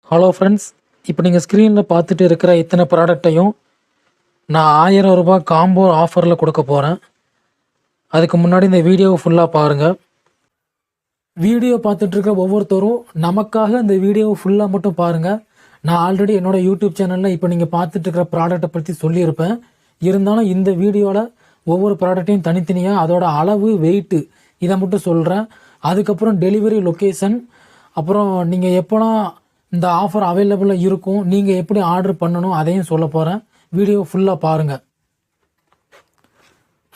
Hello friends, இப்போ நீங்கள் ஸ்க்ரீனில் பார்த்துட்டு இருக்கிற இத்தனை ப்ராடக்டையும் நான் 1000 ரூபாய் காம்போ ஆஃபரில் கொடுக்க போகிறேன். அதுக்கு முன்னாடி இந்த வீடியோவை ஃபுல்லாக பாருங்கள். வீடியோ பார்த்துட்டு இருக்க ஒவ்வொருத்தரும் நமக்காக இந்த வீடியோவை ஃபுல்லாக மட்டும் பாருங்கள். நான் ஆல்ரெடி என்னோடய யூடியூப் சேனலில் இப்போ நீங்கள் பார்த்துட்டு இருக்கிற ப்ராடக்ட்டை பற்றி சொல்லியிருப்பேன். இருந்தாலும் இந்த வீடியோவில் ஒவ்வொரு ப்ராடக்ட்டையும் தனித்தனியாக அதோட அளவு, வெயிட்டு இதை மட்டும் சொல்கிறேன். அதுக்கப்புறம் டெலிவரி லொக்கேஷன், அப்புறம் நீங்கள் எப்போலாம் இந்த ஆஃபர் அவைலபிளாக இருக்கும், நீங்கள் எப்படி ஆர்டர் பண்ணணும் அதையும் சொல்ல போகிறேன். வீடியோ ஃபுல்லாக பாருங்கள்.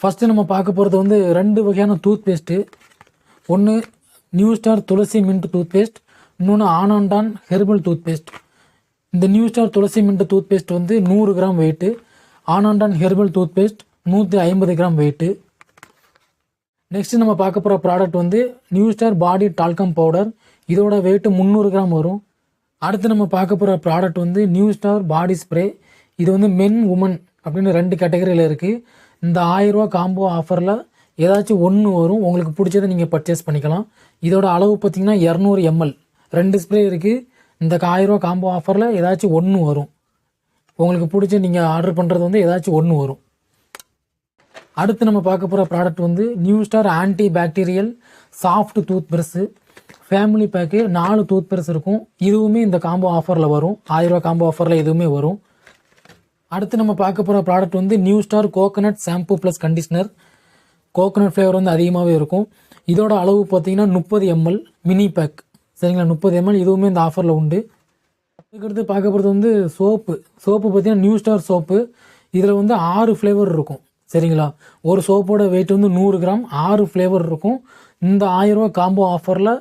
ஃபஸ்ட்டு நம்ம பார்க்க போகிறது 2 வகையான டூத் பேஸ்ட்டு. ஒன்று new star Tulsi mint toothpaste, இன்னொன்று ஆனாண்டான் ஹெர்பல் டூத் பேஸ்ட். இந்த new star Tulsi mint toothpaste 100 gram weight, ஆனாண்டான் herbal toothpaste 150 gram weight. Next நம்ம பார்க்க போகிற product new star body talcum powder. இதோட வெயிட்டு 300 கிராம் வரும். அடுத்து நம்ம பார்க்க போகிற product new star body spray. இது மென் உமன் அப்படின்னு 2 கேட்டகரியில் இருக்குது. இந்த 1000 ரூபா காம்போ ஆஃபரில் ஏதாச்சும் ஒன்று வரும். உங்களுக்கு பிடிச்சதை நீங்கள் பர்ச்சேஸ் பண்ணிக்கலாம். இதோட அளவு பார்த்திங்கன்னா 200 ml 2 ஸ்ப்ரே இருக்குது. இந்த 1000 ரூபா காம்போ ஆஃபரில் ஏதாச்சும் ஒன்று வரும். உங்களுக்கு பிடிச்ச நீங்கள் ஆர்டர் பண்ணுறது ஏதாச்சும் ஒன்று வரும். அடுத்து நம்ம பார்க்க போகிற product new star anti bacterial soft tooth brush. Family pack 4 tooth brush இருக்கும். இதுவுமே இந்த காம்போ ஆஃபரில் வரும். 1000 ரூபா காம்போ ஆஃபரில் இதுவுமே வரும். அடுத்து நம்ம பார்க்க போகிற product new star coconut shampoo plus conditioner. Coconut flavour அதிகமாகவே இருக்கும். இதோட அளவு பார்த்திங்கன்னா 30 ml மினி பேக். சரிங்களா, 30 ml இதுவுமே இந்த ஆஃபரில் உண்டு. அதுக்கடுத்து பார்க்க போகிறது சோப்பு. பார்த்திங்கன்னா நியூ ஸ்டார் சோப்பு. இதில் 6 ஃப்ளேவர் இருக்கும். சரிங்களா, ஒரு சோப்போட வெயிட் 100 கிராம், 6 ஃப்ளேவர் இருக்கும். இந்த 1000 ரூபா காம்போ ஆஃபரில்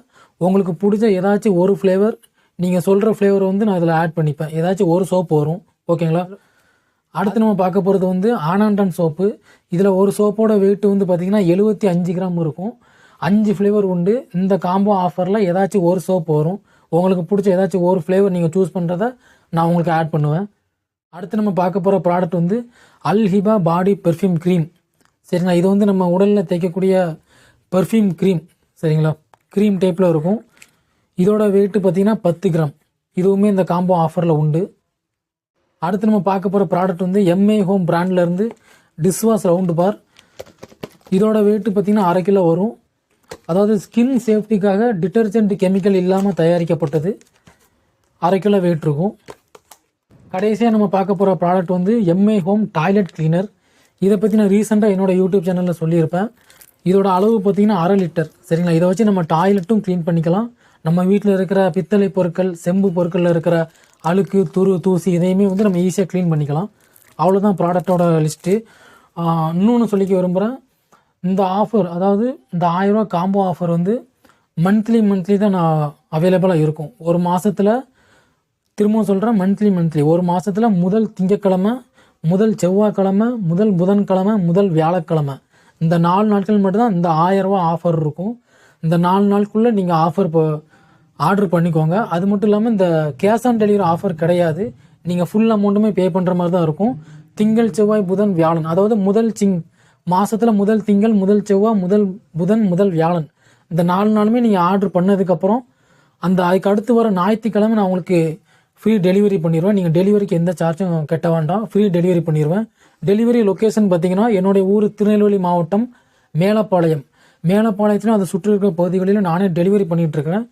உங்களுக்கு பிடிச்ச ஏதாச்சும் ஒரு ஃப்ளேவர், நீங்கள் சொல்கிற ஃப்ளேவர் நான் இதில் ஆட் பண்ணிப்பேன். ஏதாச்சும் ஒரு சோப்பு வரும். ஓகேங்களா. அடுத்து நம்ம பார்க்க போகிறது ஆனாண்டான் சோப்பு. இதில் ஒரு சோப்போட வெயிட் பார்த்திங்கன்னா 75 கிராம் இருக்கும். 5 ஃப்ளேவர் உண்டு. இந்த காம்போ ஆஃபரில் ஏதாச்சும் ஒரு சோப்பு வரும். உங்களுக்கு பிடிச்ச ஏதாச்சும் ஒரு ஃப்ளேவர் நீங்கள் சூஸ் பண்ணுறத நான் உங்களுக்கு ஆட் பண்ணுவேன். அடுத்து நம்ம பார்க்க போகிற ப்ராடக்ட் அல்ஹிபா பாடி பெர்ஃப்யூம் க்ரீம். சரிங்களா, இது நம்ம உடலில் தேய்க்கக்கூடிய பெர்ஃப்யூம் க்ரீம். சரிங்களா, க்ரீம் டைப்பில் இருக்கும். இதோட வெயிட்டு பார்த்திங்கன்னா 10 கிராம். இதுவுமே இந்த காம்போ ஆஃபரில் உண்டு. அடுத்து நம்ம பார்க்க போகிற ப்ராடக்ட் எம்ஏ ஹோம் பிராண்ட்லேருந்து டிஷ்வாஷ் ரவுண்டு பார். இதோட வெயிட்டு பார்த்திங்கன்னா 1/2 கிலோ வரும். அதாவது ஸ்கின் சேஃப்டிக்காக டிட்டர்ஜென்ட் கெமிக்கல் இல்லாமல் தயாரிக்கப்பட்டது. 1/2 கிலோ வெயிட் இருக்கும். கடைசியாக நம்ம பார்க்க போகிற product MA home toilet cleaner. இதை பற்றி நான் ரீசெண்டாக என்னோடய யூடியூப் சேனலில் சொல்லியிருப்பேன். இதோட அளவு பார்த்திங்கன்னா 1/2 லிட்டர். சரிங்களா, இதை வச்சு நம்ம டாய்லெட்டும் க்ளீன் பண்ணிக்கலாம். நம்ம வீட்டில் இருக்கிற பித்தளை பொருட்கள், செம்பு பொருட்களில் இருக்கிற அழுக்கு, துரு, தூசி இதையுமே நம்ம ஈஸியாக க்ளீன் பண்ணிக்கலாம். அவ்வளோதான் ப்ராடக்டோட லிஸ்ட்டு. இன்னொன்று சொல்லிக்க விரும்புகிறேன். இந்த ஆஃபர், அதாவது இந்த 1000 ரூபா காம்போ ஆஃபர் மந்த்லி தான் நான் அவைலபிளாக இருக்கும். ஒரு மாதத்தில், திரும்பவும் சொல்கிறேன், மந்த்லி ஒரு மாதத்தில் முதல் திங்கட்கிழமை, முதல் செவ்வாய்க்கிழமை, முதல் புதன்கிழமை, முதல் வியாழக்கிழமை, இந்த 4 நாட்கள் மட்டும்தான் இந்த 1000 ரூபா ஆஃபர் இருக்கும். இந்த 4 நாளுக்குள்ளே நீங்கள் ஆஃபர் இப்போ ஆர்டர் பண்ணிக்கோங்க. அது மட்டும் இல்லாமல் இந்த கேஷ் ஆன் டெலிவரி ஆஃபர் கிடையாது. நீங்கள் ஃபுல் அமௌண்ட்டுமே பே பண்ணுற மாதிரி தான் இருக்கும். திங்கள், செவ்வாய், புதன், வியாழன், அதாவது மாதத்தில் முதல் திங்கள், முதல் செவ்வாய், முதல் புதன், முதல் வியாழன், இந்த 4 நாளுமே நீங்கள் ஆர்டர் பண்ணதுக்கப்புறம் அதுக்கு அடுத்து வர ஞாயிற்றுக்கிழமை நான் உங்களுக்கு ஃப்ரீ டெலிவரி பண்ணிடுவேன். நீங்கள் டெலிவரிக்கு எந்த சார்ஜும் கட்ட வேண்டாம், ஃப்ரீ டெலிவரி பண்ணிடுவேன். டெலிவரி லொக்கேஷன் பார்த்திங்கன்னா என்னுடைய ஊர் திருநெல்வேலி மாவட்டம் மேலப்பாளையத்திலும் அதை சுற்றி இருக்கிற பகுதிகளிலும் நானே டெலிவரி பண்ணிகிட்ருக்கிறேன்.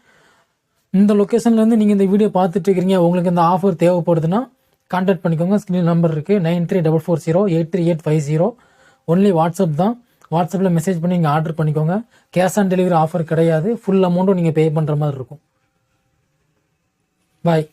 இந்த லொக்கேஷன்லேருந்து நீங்கள் இந்த வீடியோ பார்த்துட்டு இருக்கிறீங்க, உங்களுக்கு இந்த ஆஃபர் தேவைப்படுதுன்னா கான்டாக்ட் பண்ணிக்கோங்க. ஸ்க்ரீன் நம்பர் இருக்குது 9344083850. ஒன்லி வாட்ஸ்அப் தான். வாட்ஸ்அப்பில் மெசேஜ் பண்ணி நீங்கள் ஆர்டர் பண்ணிக்கோங்க. கேஷ் ஆன் டெலிவரி ஆஃபர் கிடையாது. ஃபுல் அமௌண்ட்டும் நீங்கள் பே பண்ணுற மாதிரி இருக்கும். பாய்.